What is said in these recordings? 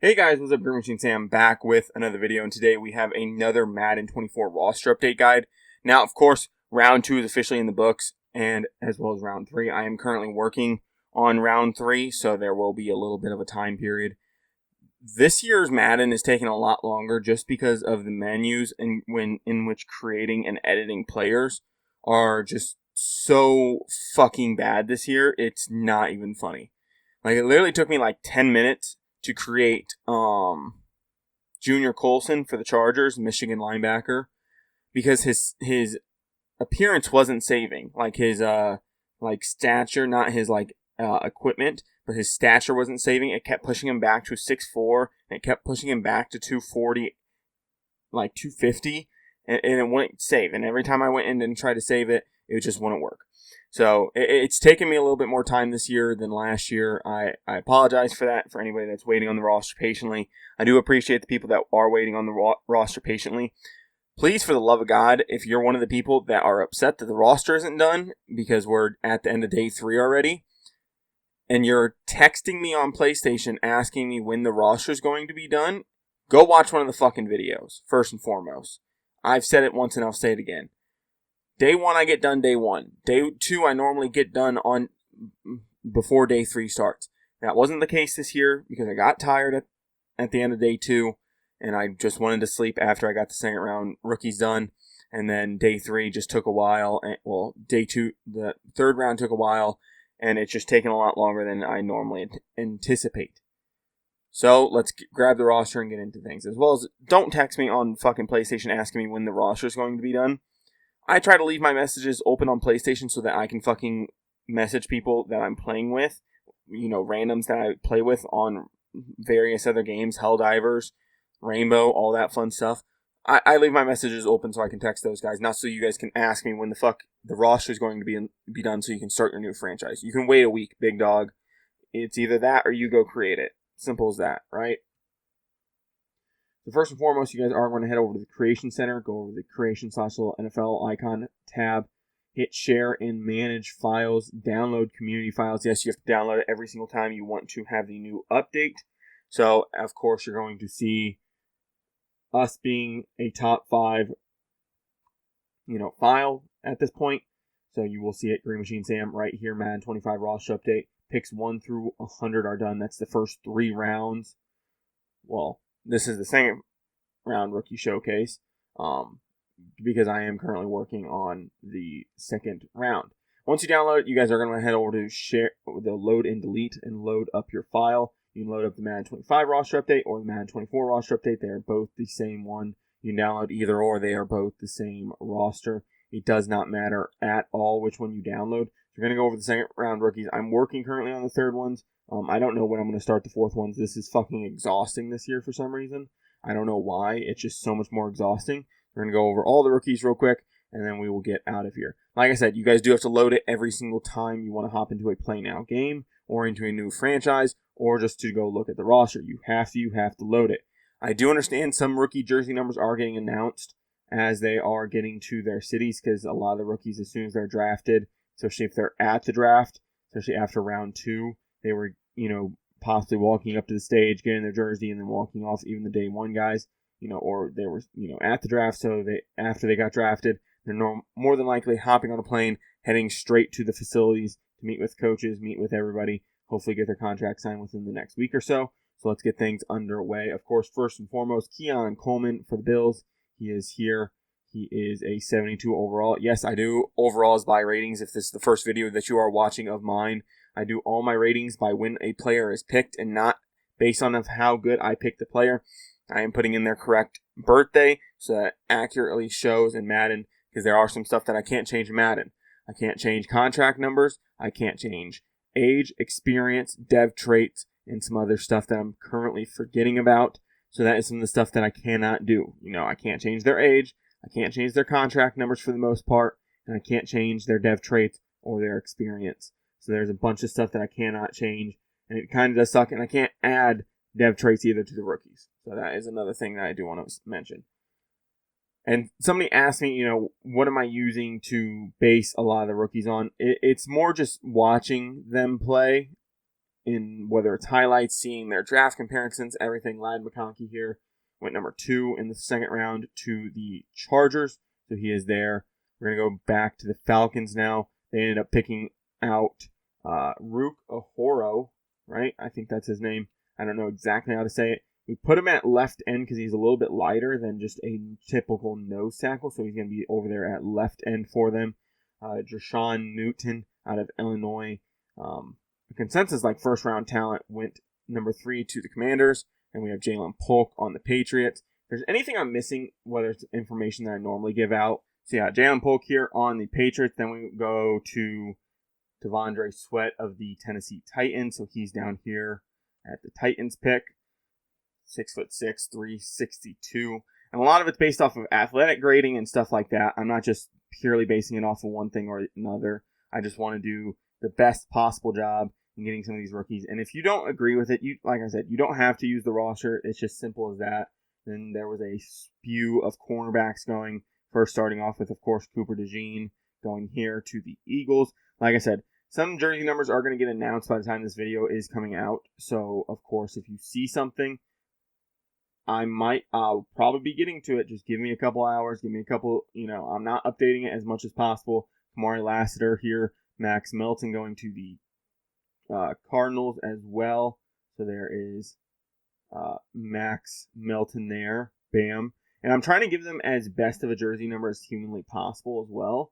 Hey guys, what's up? GreenMachineSam back with another video, and today we have another Madden 24 roster update guide. Now, of course, round 2 is officially in the books, and as well as round 3. I am currently working on round 3, so there will be a little bit of a time period. This year's Madden is taking a lot longer just because of the menus in which creating and editing players are just so fucking bad this year. It's not even funny. Like, it literally took me like 10 minutes to create Junior Colson for the Chargers, Michigan linebacker, because his appearance wasn't saving. Like his stature, not his equipment, but his stature wasn't saving. It kept pushing him back to 6'4", and it kept pushing him back to 240, like 250, and it wouldn't save. And every time I went in and tried to save it, it just wouldn't work. So it's taken me a little bit more time this year than last year. I apologize for that, for anybody that's waiting on the roster patiently. I do appreciate the people that are waiting on the roster patiently. Please, for the love of God, if you're one of the people that are upset that the roster isn't done because we're at the end of day 3 already, and you're texting me on PlayStation asking me when the roster is going to be done, go watch one of the fucking videos, first and foremost. I've said it once and I'll say it again. Day 1, I get done day 1. Day 2, I normally get done on before day 3 starts. That wasn't the case this year because I got tired at the end of day 2, and I just wanted to sleep after I got the second round rookies done. And then day 3 just took a while. Day 2, the third round took a while, and it's just taken a lot longer than I normally anticipate. So let's grab the roster and get into things. As well as, don't text me on fucking PlayStation asking me when the roster is going to be done. I try to leave my messages open on PlayStation so that I can fucking message people that I'm playing with, randoms that I play with on various other games, Helldivers, Rainbow, all that fun stuff. I leave my messages open so I can text those guys, not so you guys can ask me when the fuck the roster is going to be done so you can start your new franchise. You can wait a week, big dog. It's either that or you go create it. Simple as that, right? So first and foremost, you guys are going to head over to the Creation Center, go over to the Creation/NFL icon tab, hit Share and Manage Files, download Community Files. Yes, you have to download it every single time you want to have the new update. So, of course, you're going to see us being a top 5, file at this point. So you will see it, GreenMachineSam, right here, Madden 25 roster update. Picks 1 through 100 are done. That's the first 3 rounds. Well, this is the second round rookie showcase, because I am currently working on the second round. Once you download it, you guys are going to head over to Share, the Load and Delete, and load up your file. You can load up the Madden 25 roster update or the Madden 24 roster update. They are both the same one. You can download either or. They are both the same roster. It does not matter at all which one you download. You're going to go over the second round rookies. I'm working currently on the third ones. I don't know when I'm going to start the fourth ones. This is fucking exhausting this year for some reason. I don't know why. It's just so much more exhausting. We're going to go over all the rookies real quick, and then we will get out of here. Like I said, you guys do have to load it every single time you want to hop into a Play Now game or into a new franchise or just to go look at the roster. You have to load it. I do understand some rookie jersey numbers are getting announced as they are getting to their cities because a lot of the rookies, as soon as they're drafted, especially if they're at the draft, especially after round 2, they were, possibly walking up to the stage, getting their jersey, and then walking off. Even the day 1 guys, or they were, at the draft, so after they got drafted, they're more than likely hopping on a plane, heading straight to the facilities to meet with coaches, meet with everybody, hopefully get their contract signed within the next week or so. So let's get things underway. Of course, first and foremost, Keon Coleman for the Bills. He is here. He is a 72 overall. Yes, I do overalls by ratings. If this is the first video that you are watching of mine, I do all my ratings by when a player is picked and not based on how good I picked the player. I am putting in their correct birthday so that accurately shows in Madden, because there are some stuff that I can't change in Madden. I can't change contract numbers. I can't change age, experience, dev traits, and some other stuff that I'm currently forgetting about. So that is some of the stuff that I cannot do. I can't change their age. I can't change their contract numbers for the most part, and I can't change their dev traits or their experience. So there's a bunch of stuff that I cannot change, and it kind of does suck, and I can't add dev traits either to the rookies. So that is another thing that I do want to mention. And somebody asked me, what am I using to base a lot of the rookies on? It's more just watching them play in whether it's highlights, seeing their draft comparisons, everything. Ladd McConkey here went number 2 in the second round to the Chargers, so he is there. We're going to go back to the Falcons now. They ended up picking out Rook Ahoro, right? I think that's his name. I don't know exactly how to say it. We put him at left end because he's a little bit lighter than just a typical nose tackle, so he's going to be over there at left end for them. Jashawn Newton out of Illinois. The consensus first round talent went number 3 to the Commanders, and we have Jalen Polk on the Patriots. If there's anything I'm missing, whether it's information that I normally give out. So yeah, Jalen Polk here on the Patriots. Then we go to Devondre Sweat of the Tennessee Titans. So he's down here at the Titans pick. 6'6", 362. And a lot of it's based off of athletic grading and stuff like that. I'm not just purely basing it off of one thing or another. I just want to do the best possible job in getting some of these rookies. And if you don't agree with it, like I said, you don't have to use the roster. It's just simple as that. Then there was a spew of cornerbacks going. First starting off with, of course, Cooper DeJean going here to the Eagles. Like I said, some jersey numbers are going to get announced by the time this video is coming out. So, of course, if you see something, I'll probably be getting to it. Just give me a couple hours. Give me a couple, I'm not updating it as much as possible. Kamari Lassiter here. Max Melton going to the Cardinals as well. So there is Max Melton there. Bam. And I'm trying to give them as best of a jersey number as humanly possible as well.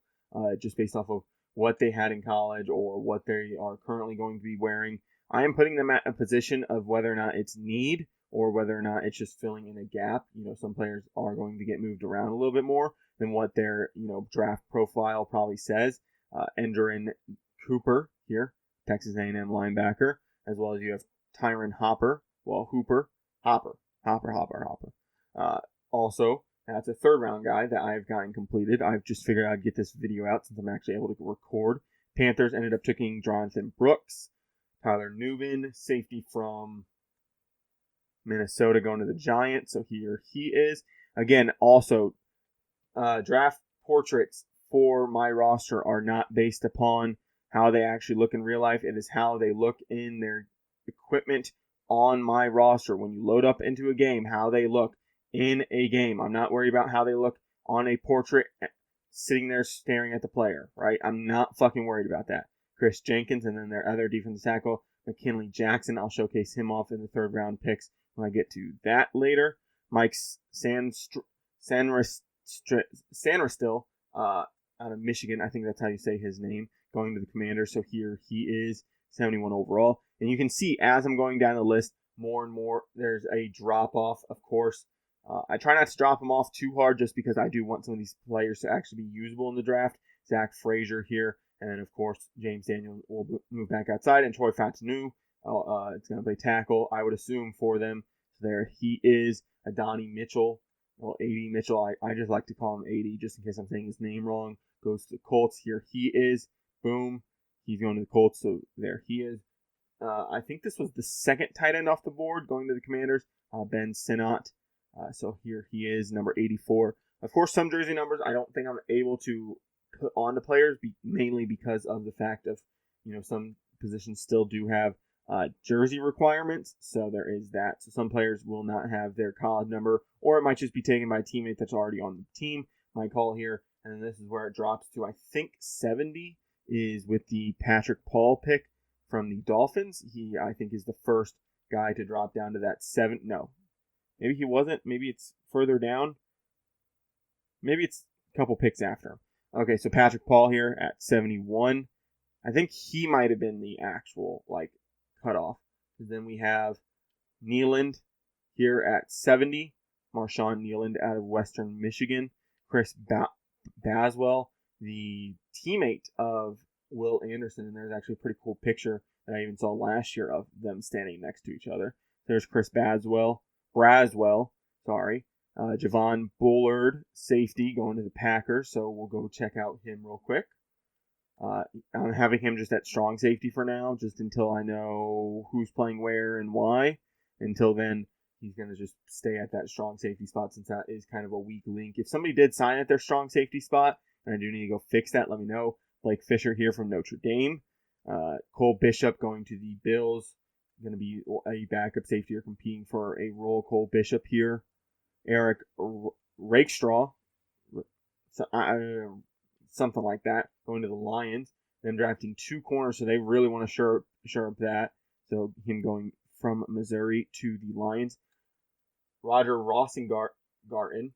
Just based off of what they had in college or what they are currently going to be wearing. I am putting them at a position of whether or not it's need or whether or not it's just filling in a gap. Some players are going to get moved around a little bit more than what their, draft profile probably says. Endrin Cooper here, Texas A&M linebacker, as well as you have Tyron Hopper. Well, Hopper. Also, that's a third round guy that I've gotten completed. I've just figured I'd get this video out since I'm actually able to record. Panthers ended up taking Jonathan Brooks, Tyler Nubin, safety from Minnesota, going to the Giants. So here he is. Again, also, draft portraits for my roster are not based upon how they actually look in real life. It is how they look in their equipment on my roster. When you load up into a game, how they look in a game. I'm not worried about how they look on a portrait sitting there staring at the player, right? I'm not fucking worried about that. Chris Jenkins, and then their other defensive tackle, McKinley Jackson. I'll showcase him off in the third round picks when I get to that later. Mike Sanristil, out of Michigan, I think that's how you say his name, going to the Commanders. So here he is, 71 overall. And you can see as I'm going down the list, more and more there's a drop off, of course. I try not to drop them off too hard just because I do want some of these players to actually be usable in the draft. Zach Frazier here, and then, of course, James Daniel will move back outside, and Troy Fautanu, it's going to play tackle, I would assume, for them. So there he is, Adonai Mitchell. Well, A.D. Mitchell, I just like to call him A.D. just in case I'm saying his name wrong. Goes to the Colts. Here he is. Boom. He's going to the Colts, so there he is. I think this was the second tight end off the board going to the Commanders, Ben Sinnott. So here he is, number 84. Of course, some jersey numbers I don't think I'm able to put on the players, mainly because of the fact of, some positions still do have jersey requirements. So there is that. So some players will not have their college number, or it might just be taken by a teammate that's already on the team. My call here, and then this is where it drops to, I think, 70 is with the Patrick Paul pick from the Dolphins. He, I think, is the first guy to drop down to that 7. No. Maybe he wasn't. Maybe it's further down. Maybe it's a couple picks after him. Okay, so Patrick Paul here at 71. I think he might have been the actual, cutoff. Then we have Nealand here at 70. Marshawn Nealand out of Western Michigan. Chris Baswell, the teammate of Will Anderson. And there's actually a pretty cool picture that I even saw last year of them standing next to each other. There's Chris Braswell. Javon Bullard, safety, going to the Packers, so we'll go check out him real quick. I'm having him just at strong safety for now, just until I know who's playing where and why. Until then, he's going to just stay at that strong safety spot since that is kind of a weak link. If somebody did sign at their strong safety spot, and I do need to go fix that, let me know. Blake Fisher here from Notre Dame. Cole Bishop going to the Bills. Going to be a backup safety or competing for a role. Cole Bishop here. Eric Rakestraw, something like that, going to the Lions. Then drafting 2 corners, so they really want to shore up that. So him going from Missouri to the Lions. Roger Rosengarten,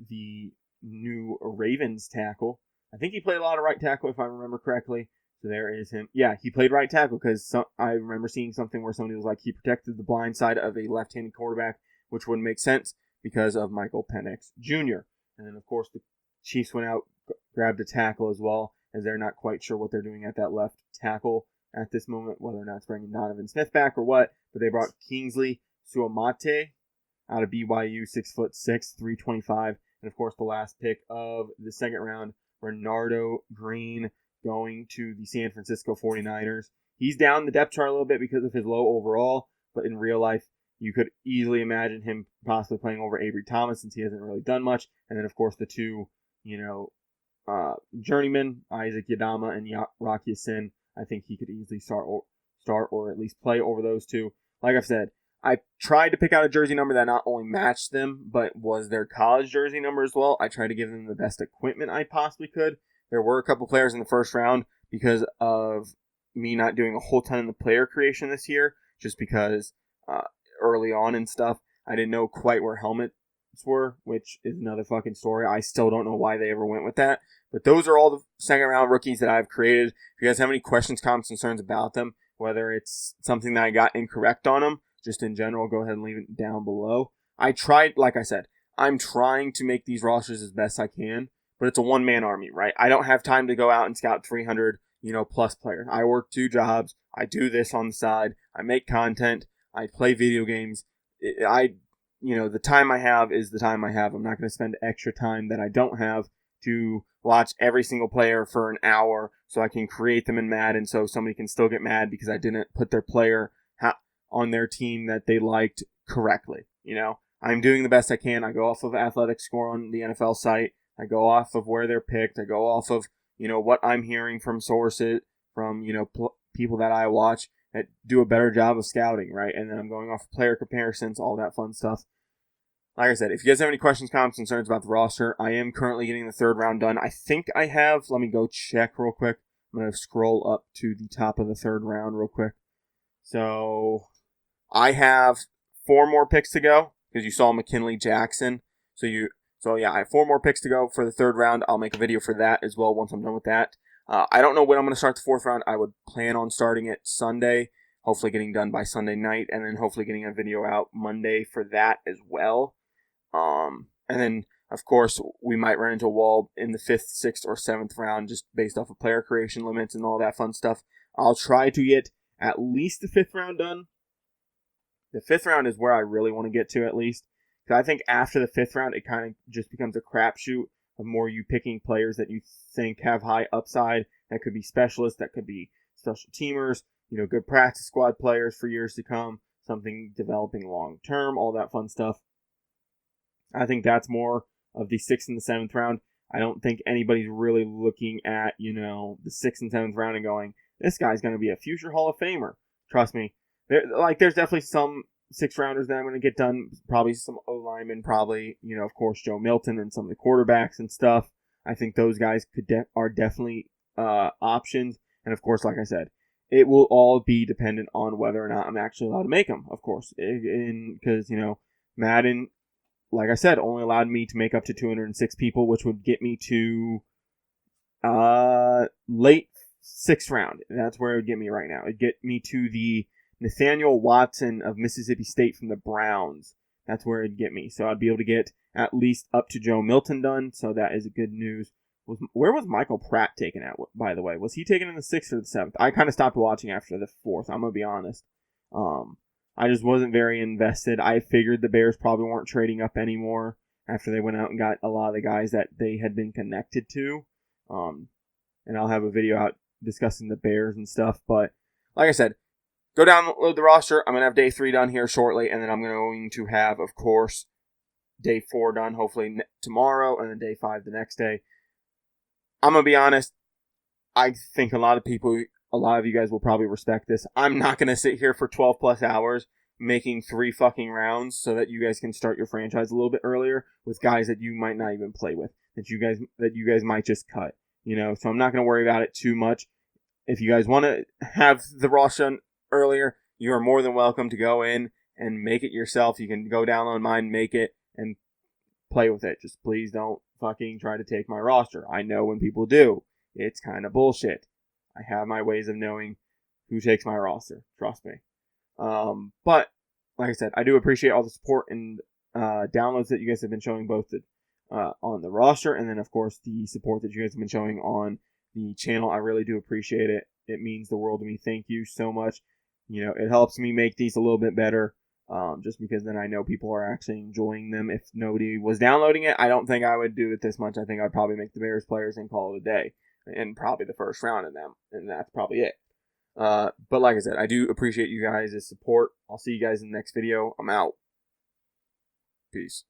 the new Ravens tackle. I think he played a lot of right tackle, if I remember correctly. So there is him. Yeah, he played right tackle because I remember seeing something where somebody was like, he protected the blind side of a left-handed quarterback, which wouldn't make sense because of Michael Penix Jr. And then, of course, the Chiefs went out, grabbed a tackle as well, as they're not quite sure what they're doing at that left tackle at this moment, whether or not it's bringing Donovan Smith back or what. But they brought Kingsley Suamate out of BYU, 6'6", 325. And, of course, the last pick of the second round, Renardo Green, going to the San Francisco 49ers. He's down the depth chart a little bit because of his low overall, but in real life, you could easily imagine him possibly playing over Avery Thomas since he hasn't really done much. And then, of course, the two, journeymen, Isaac Yadama and Rocky Sin. I think he could easily start or at least play over those two. Like I've said, I tried to pick out a jersey number that not only matched them, but was their college jersey number as well. I tried to give them the best equipment I possibly could. There were a couple players in the first round because of me not doing a whole ton in the player creation this year, just because early on and stuff, I didn't know quite where helmets were, which is another fucking story. I still don't know why they ever went with that. But those are all the second round rookies that I've created. If you guys have any questions, comments, concerns about them, whether it's something that I got incorrect on them, just in general, go ahead and leave it down below. I tried, like I said, I'm trying to make these rosters as best I can, but it's a one-man army, right? I don't have time to go out and scout 300, plus players. I work 2 jobs. I do this on the side. I make content. I play video games. The time I have is the time I have. I'm not going to spend extra time that I don't have to watch every single player for an hour so I can create them in Madden so somebody can still get mad because I didn't put their player on their team that they liked correctly. I'm doing the best I can. I go off of athletic score on the NFL site. I go off of where they're picked. I go off of, what I'm hearing from sources, from, people that I watch that do a better job of scouting, right? And then I'm going off of player comparisons, all that fun stuff. Like I said, if you guys have any questions, comments, concerns about the roster, I am currently getting the third round done. I think I have. Let me go check real quick. I'm going to scroll up to the top of the third round real quick. So I have 4 more picks to go because you saw McKinley Jackson. So yeah, I have 4 more picks to go for the third round. I'll make a video for that as well once I'm done with that. I don't know when I'm going to start the 4th round. I would plan on starting it Sunday, hopefully getting done by Sunday night, and then hopefully getting a video out Monday for that as well. And then, of course, we might run into a wall in the 5th, 6th, or 7th round just based off of player creation limits and all that fun stuff. I'll try to get at least the 5th round done. The 5th round is where I really want to get to at least. Because I think after the 5th round, it kind of just becomes a crapshoot of more you picking players that you think have high upside. That could be specialists, that could be special teamers, good practice squad players for years to come, something developing long term, all that fun stuff. I think that's more of the 6th and the 7th round. I don't think anybody's really looking at, the 6th and 7th round and going, this guy's going to be a future Hall of Famer. Trust me. There's definitely some 6th rounders that I'm going to get done. Probably some O-linemen, probably, of course, Joe Milton and some of the quarterbacks and stuff. I think those guys are definitely options. And, of course, like I said, it will all be dependent on whether or not I'm actually allowed to make them, of course. Because, Madden, like I said, only allowed me to make up to 206 people, which would get me to late 6th round. That's where it would get me right now. It'd get me to the Nathaniel Watson of Mississippi State from the Browns. That's where it'd get me. So I'd be able to get at least up to Joe Milton done. So that is good news. Where was Michael Pratt taken at, by the way? Was he taken in the 6th or the 7th? I kind of stopped watching after the 4th. I'm going to be honest. I just wasn't very invested. I figured the Bears probably weren't trading up anymore after they went out and got a lot of the guys that they had been connected to. And I'll have a video out discussing the Bears and stuff. But like I said, go download the roster. I'm going to have day 3 done here shortly. And then I'm going to have, of course, day 4 done hopefully tomorrow. And then day 5 the next day. I'm going to be honest. I think a lot of people a lot of you guys will probably respect this. I'm not going to sit here for 12 plus hours making 3 fucking rounds so that you guys can start your franchise a little bit earlier with guys that you might not even play with, that you guys might just cut, you know. So I'm not going to worry about it too much. If you guys want to have the roster earlier, you are more than welcome to go in and make it yourself. You can go download mine, make it, and play with it. Just please don't fucking try to take my roster. I know when people do. It's kind of bullshit. I have my ways of knowing who takes my roster. Trust me. But like I said, I do appreciate all the support and downloads that you guys have been showing both on the roster, and then of course the support that you guys have been showing on the channel. I really do appreciate it. It means the world to me. Thank you so much. You know, it helps me make these a little bit better. Just because then I know people are actually enjoying them. If nobody was downloading it, I don't think I would do it this much. I think I'd probably make the Bears players and call it a day, and probably the first round of them, and that's probably it. But like I said, I do appreciate you guys' support. I'll see you guys in the next video. I'm out. Peace.